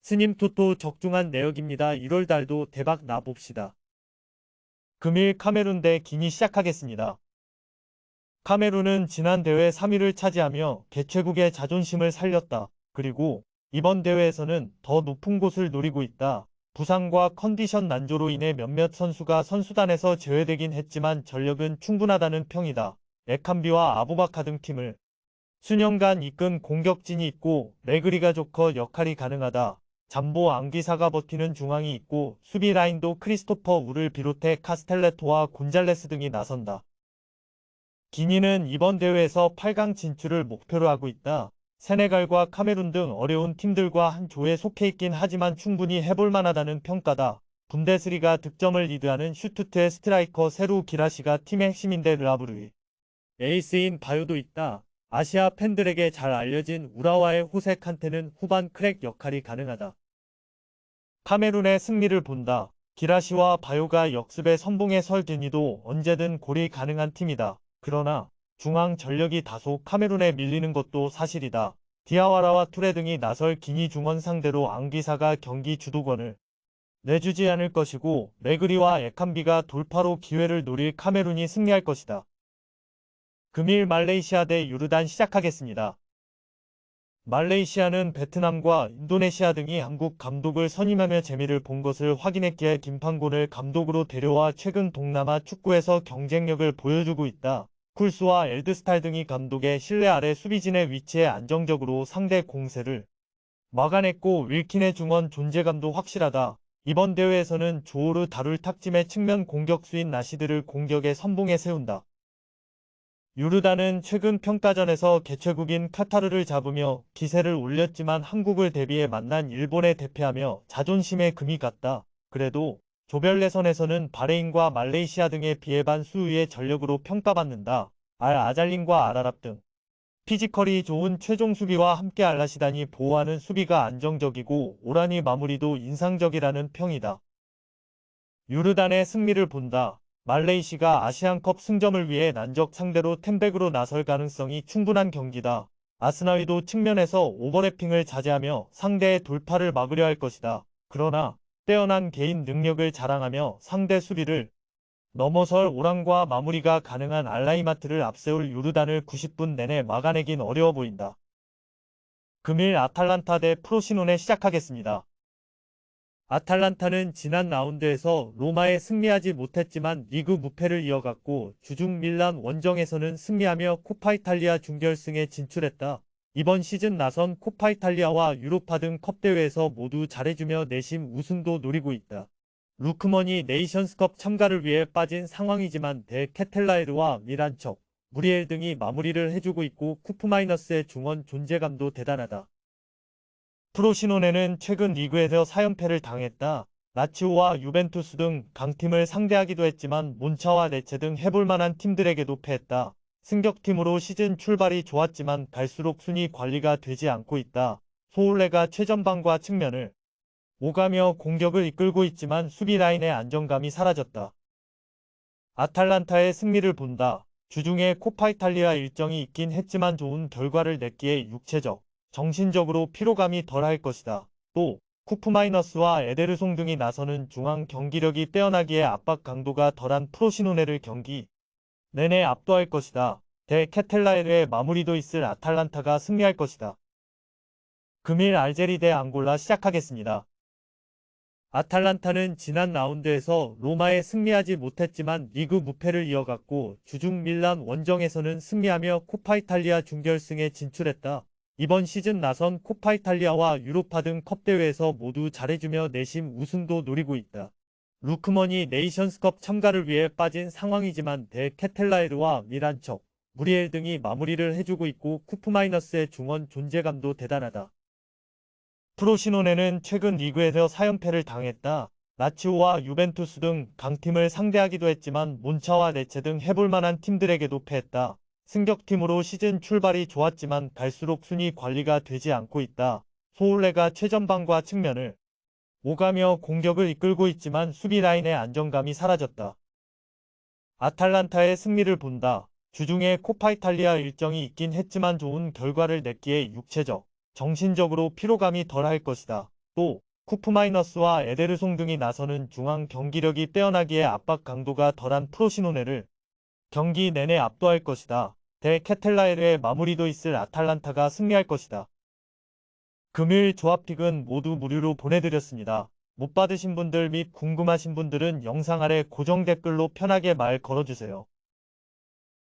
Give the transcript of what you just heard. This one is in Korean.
스님 토토 적중한 내역입니다. 1월 달도 대박 나봅시다. 금일 카메룬 대 기니 시작하겠습니다. 카메룬은 지난 대회 3위를 차지하며 개최국의 자존심을 살렸다. 그리고 이번 대회에서는 더 높은 곳을 노리고 있다. 부상과 컨디션 난조로 인해 몇몇 선수가 선수단에서 제외되긴 했지만 전력은 충분하다는 평이다. 에캄비와 아부바카 등 팀을 수년간 이끈 공격진이 있고 레그리가 조커 역할이 가능하다. 잠보 앙기사가 버티는 중앙이 있고 수비 라인도 크리스토퍼 우를 비롯해 카스텔레토와 곤잘레스 등이 나선다. 기니는 이번 대회에서 8강 진출을 목표로 하고 있다. 세네갈과 카메룬 등 어려운 팀들과 한 조에 속해 있긴 하지만 충분히 해볼 만하다는 평가다. 분데스리가 득점을 리드하는 슈투트의 스트라이커 세루 기라시가 팀의 핵심인데 르하브르의 에이스인 바요도 있다. 아시아 팬들에게 잘 알려진 우라와의 호세 칸테는 후반 크랙 역할이 가능하다. 카메룬의 승리를 본다. 기라시와 바요가 역습에 선봉에 설 드니도 언제든 골이 가능한 팀이다. 그러나 중앙 전력이 다소 카메룬에 밀리는 것도 사실이다. 디아와라와 투레 등이 나설 기니 중원 상대로 앙기사가 경기 주도권을 내주지 않을 것이고 레그리와 에캄비가 돌파로 기회를 노릴 카메룬이 승리할 것이다. 금일 말레이시아 대 요르단 시작하겠습니다. 말레이시아는 베트남과 인도네시아 등이 한국 감독을 선임하며 재미를 본 것을 확인했기에 김판곤을 감독으로 데려와 최근 동남아 축구에서 경쟁력을 보여주고 있다. 쿨스와 엘드스탈 등이 감독의 신뢰 아래 수비진의 위치에 안정적으로 상대 공세를 막아냈고 윌킨의 중원 존재감도 확실하다. 이번 대회에서는 조오르 다룰 탁짐의 측면 공격수인 나시드를 공격의 선봉에 세운다. 요르단은 최근 평가전에서 개최국인 카타르를 잡으며 기세를 올렸지만 한국을 대비해 만난 일본에 대패하며 자존심에 금이 갔다. 그래도 조별 예선에서는 바레인과 말레이시아 등에 비해 반 수위의 전력으로 평가받는다. 알 아잘린과 알아랍 등 피지컬이 좋은 최종 수비와 함께 알라시단이 보호하는 수비가 안정적이고 오라니 마무리도 인상적이라는 평이다. 요르단의 승리를 본다. 말레이시가 아시안컵 승점을 위해 난적 상대로 템백으로 나설 가능성이 충분한 경기다. 아스나위도 측면에서 오버래핑을 자제하며 상대의 돌파를 막으려 할 것이다. 그러나 뛰어난 개인 능력을 자랑하며 상대 수비를 넘어설 오랑과 마무리가 가능한 알라이마트를 앞세울 요르단을 90분 내내 막아내긴 어려워 보인다. 금일 아탈란타 대 프로시노네 시작하겠습니다. 아탈란타는 지난 라운드에서 로마에 승리하지 못했지만 리그 무패를 이어갔고 주중 밀란 원정에서는 승리하며 코파 이탈리아 준결승에 진출했다. 이번 시즌 나선 코파 이탈리아와 유로파 등 컵대회에서 모두 잘해주며 내심 우승도 노리고 있다. 루크머니 네이션스컵 참가를 위해 빠진 상황이지만 데 케텔라에르와 미란척, 무리엘 등이 마무리를 해주고 있고 쿠프마이너스의 중원 존재감도 대단하다. 프로시노네는 최근 리그에서 4연패를 당했다. 라치오와 유벤투스 등 강팀을 상대하기도 했지만 몬차와 레체 등 해볼만한 팀들에게도 패했다. 승격팀으로 시즌 출발이 좋았지만 갈수록 순위 관리가 되지 않고 있다. 소울레가 최전방과 측면을 오가며 공격을 이끌고 있지만 수비 라인의 안정감이 사라졌다. 아탈란타의 승리를 본다. 주중에 코파 이탈리아 일정이 있긴 했지만 좋은 결과를 냈기에 육체적, 정신적으로 피로감이 덜할 것이다. 또 쿠프마이너스와 에데르송 등이 나서는 중앙 경기력이 뛰어나기에 압박 강도가 덜한 프로시노네를 경기 내내 압도할 것이다. 데 케텔라에르의 마무리도 있을 아탈란타가 승리할 것이다. 금일 알제리 대 앙골라 시작하겠습니다. 아탈란타는 지난 라운드에서 로마에 승리하지 못했지만 리그 무패를 이어갔고 주중 밀란 원정에서는 승리하며 코파 이탈리아 준결승에 진출했다. 이번 시즌 나선 코파 이탈리아와 유로파 등 컵대회에서 모두 잘해주며 내심 우승도 노리고 있다. 루크머니 네이션스컵 참가를 위해 빠진 상황이지만 데 케텔라에르와 미란척, 무리엘 등이 마무리를 해주고 있고 쿠프마이너스의 중원 존재감도 대단하다. 프로시노네는 최근 리그에서 4연패를 당했다. 라치오와 유벤투스 등 강팀을 상대하기도 했지만 몬차와 레체 등 해볼만한 팀들에게도 패했다. 승격팀으로 시즌 출발이 좋았지만 갈수록 순위 관리가 되지 않고 있다. 소울레가 최전방과 측면을 오가며 공격을 이끌고 있지만 수비 라인의 안정감이 사라졌다. 아탈란타의 승리를 본다. 주중에 코파 이탈리아 일정이 있긴 했지만 좋은 결과를 냈기에 육체적, 정신적으로 피로감이 덜할 것이다. 또 쿠프마이너스와 에데르송 등이 나서는 중앙 경기력이 뛰어나기에 압박 강도가 덜한 프로시노네를 경기 내내 압도할 것이다. 대 케텔라에르의 마무리도 있을 아탈란타가 승리할 것이다. 금일 조합픽은 모두 무료로 보내드렸습니다. 못 받으신 분들 및 궁금하신 분들은 영상 아래 고정 댓글로 편하게 말 걸어주세요.